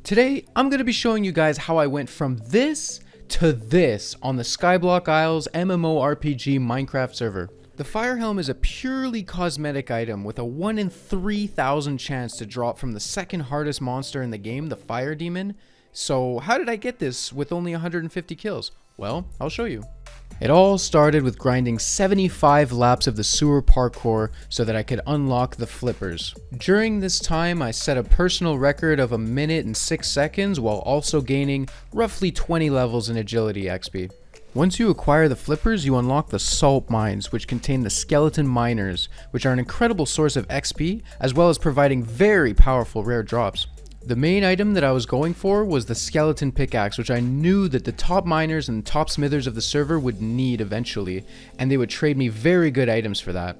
Today, I'm going to be showing you guys how I went from this to this on the Skyblock Isles MMORPG Minecraft server. The Fire Helm is a purely cosmetic item with a 1 in 3,000 chance to drop from the second hardest monster in the game, the Fire Demon. So how did I get this with only 150 kills? Well, I'll show you. It all started with grinding 75 laps of the sewer parkour so that I could unlock the flippers. During this time, I set a personal record of 1 minute and 6 seconds while also gaining roughly 20 levels in agility XP. Once you acquire the flippers, you unlock the salt mines, which contain the skeleton miners, which are an incredible source of XP, as well as providing very powerful rare drops. The main item that I was going for was the skeleton pickaxe, which I knew that the top miners and top smithers of the server would need eventually, and they would trade me very good items for that.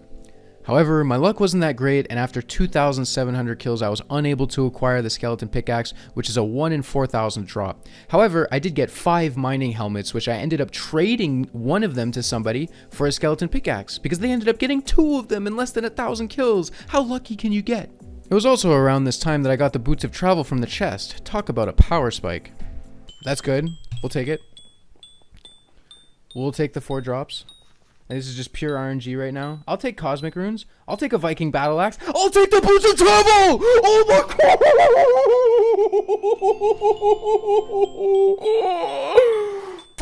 However, my luck wasn't that great, and after 2,700 kills I was unable to acquire the skeleton pickaxe, which is a 1 in 4,000 drop. However, I did get 5 mining helmets, which I ended up trading one of them to somebody for a skeleton pickaxe, because they ended up getting 2 of them in less than 1,000 kills. How lucky can you get? It was also around this time that I got the boots of travel from the chest. Talk about a power spike. That's good. We'll take it. We'll take the 4 drops. And this is just pure RNG right now. I'll take cosmic runes. I'll take a Viking battle axe. I'll take the boots of travel! Oh my god!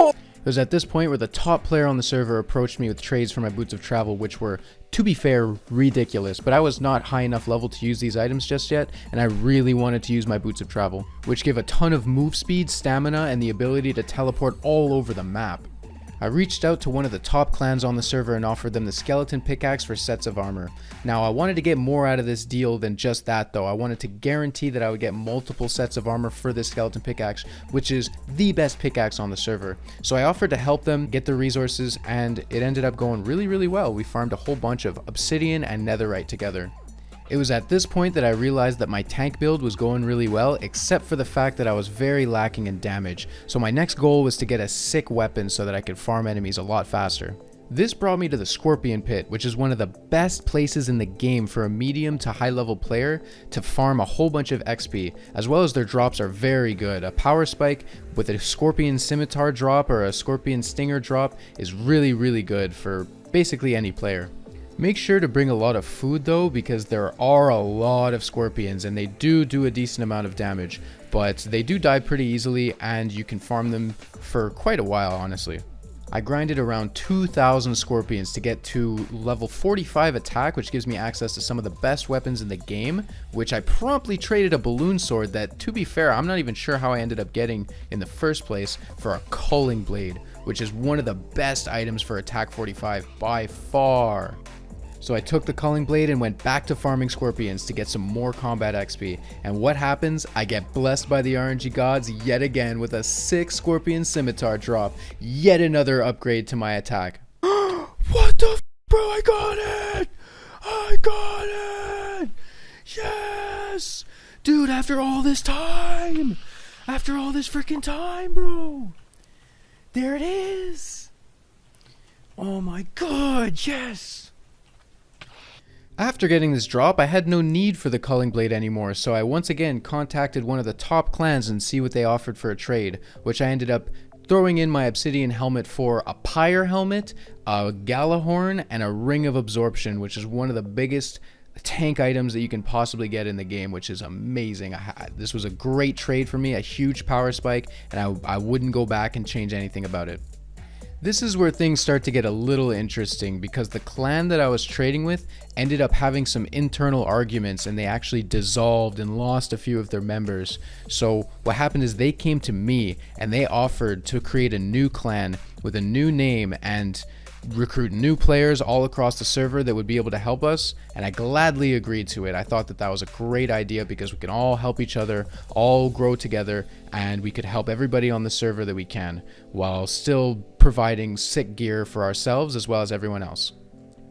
Bro! It was at this point where the top player on the server approached me with trades for my boots of travel, which were, to be fair, ridiculous, but I was not high enough level to use these items just yet, and I really wanted to use my boots of travel, which give a ton of move speed, stamina, and the ability to teleport all over the map. I reached out to one of the top clans on the server and offered them the skeleton pickaxe for sets of armor. Now, I wanted to get more out of this deal than just that though. I wanted to guarantee that I would get multiple sets of armor for this skeleton pickaxe, which is the best pickaxe on the server. So I offered to help them get the resources, and it ended up going really well. We farmed a whole bunch of obsidian and netherite together. It was at this point that I realized that my tank build was going really well, except for the fact that I was very lacking in damage. So my next goal was to get a sick weapon so that I could farm enemies a lot faster. This brought me to the Scorpion Pit, which is one of the best places in the game for a medium to high level player to farm a whole bunch of XP, as well as their drops are very good. A power spike with a Scorpion Scimitar drop or a Scorpion Stinger drop is really good for basically any player. Make sure to bring a lot of food though, because there are a lot of scorpions and they do a decent amount of damage, but they do die pretty easily and you can farm them for quite a while, honestly. I grinded around 2,000 scorpions to get to level 45 attack, which gives me access to some of the best weapons in the game, which I promptly traded a balloon sword that, to be fair, I'm not even sure how I ended up getting in the first place, for a culling blade, which is one of the best items for attack 45 by far. So I took the culling blade and went back to farming scorpions to get some more combat XP. And what happens? I get blessed by the RNG gods yet again with a sick scorpion scimitar drop. Yet another upgrade to my attack. What the f, bro? I got it! I got it! Yes! Dude, after all this time! After all this freaking time, bro! There it is! Oh my god, yes! After getting this drop, I had no need for the culling blade anymore, so I once again contacted one of the top clans and see what they offered for a trade, which I ended up throwing in my obsidian helmet for a pyre helmet, a galahorn, and a ring of absorption, which is one of the biggest tank items that you can possibly get in the game, which is amazing. This was a great trade for me, a huge power spike, and I wouldn't go back and change anything about it. This is where things start to get a little interesting, because the clan that I was trading with ended up having some internal arguments and they actually dissolved and lost a few of their members. So what happened is they came to me and they offered to create a new clan with a new name and recruit new players all across the server that would be able to help us, and I gladly agreed to it. I thought that was a great idea because we can all help each other, all grow together, and we could help everybody on the server that we can, while still providing sick gear for ourselves as well as everyone else.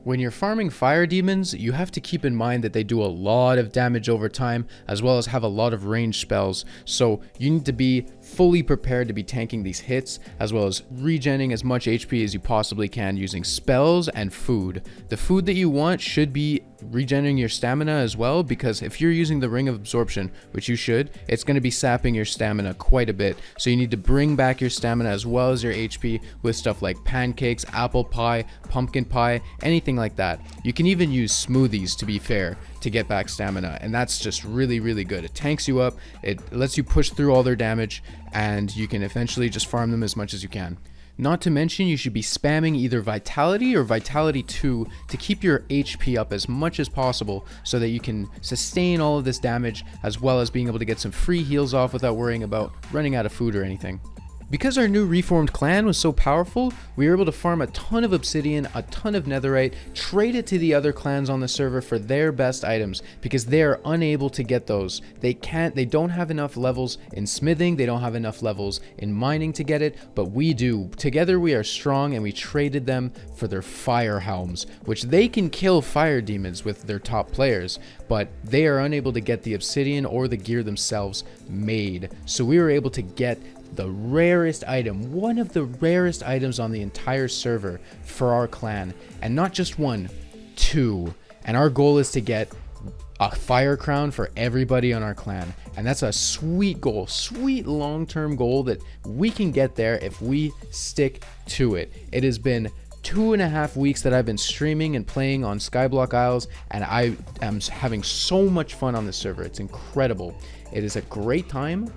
When you're farming fire demons, you have to keep in mind that they do a lot of damage over time, as well as have a lot of range spells. So you need to be fully prepared to be tanking these hits, as well as regenerating as much HP as you possibly can using spells and food. The food that you want should be regenerating your stamina as well, because if you're using the Ring of Absorption, which you should, it's going to be sapping your stamina quite a bit. So you need to bring back your stamina as well as your HP with stuff like pancakes, apple pie, pumpkin pie, anything like that. You can even use smoothies, to be fair, to get back stamina, and that's just really, really good. It tanks you up, it lets you push through all their damage, and you can eventually just farm them as much as you can. Not to mention, you should be spamming either Vitality or Vitality 2 to keep your HP up as much as possible so that you can sustain all of this damage, as well as being able to get some free heals off without worrying about running out of food or anything. Because our new reformed clan was so powerful, we were able to farm a ton of obsidian, a ton of netherite, trade it to the other clans on the server for their best items, because they are unable to get those. They don't have enough levels in smithing, they don't have enough levels in mining to get it, but we do. Together we are strong, and we traded them for their fire helms, which they can kill fire demons with their top players, but they are unable to get the obsidian or the gear themselves made. So we were able to get the rarest item, one of the rarest items on the entire server for our clan, and not just one, two. And our goal is to get a fire crown for everybody on our clan, and that's a sweet goal, sweet long-term goal that we can get there if we stick to it. It has been 2.5 weeks that I've been streaming and playing on Skyblock Isles, and I am having so much fun on this server. It's incredible. It is a great time.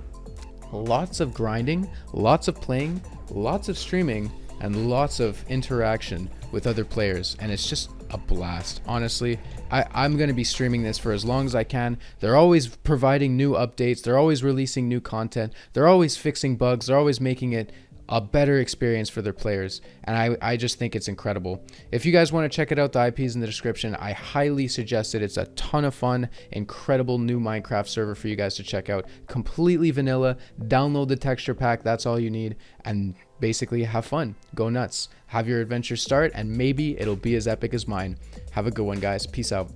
Lots of grinding, lots of playing, lots of streaming, and lots of interaction with other players, and it's just a blast. Honestly, I'm going to be streaming this for as long as I can. They're always providing new updates, they're always releasing new content, they're always fixing bugs, they're always making it a better experience for their players, and I just think it's incredible. If you guys want to check it out, the IP is in the description. I highly suggest it. It's a ton of fun, incredible new Minecraft server for you guys to check out. Completely vanilla. Download the texture pack, that's all you need, and basically have fun. Go nuts. Have your adventure start, and maybe it'll be as epic as mine. Have a good one, guys. Peace out.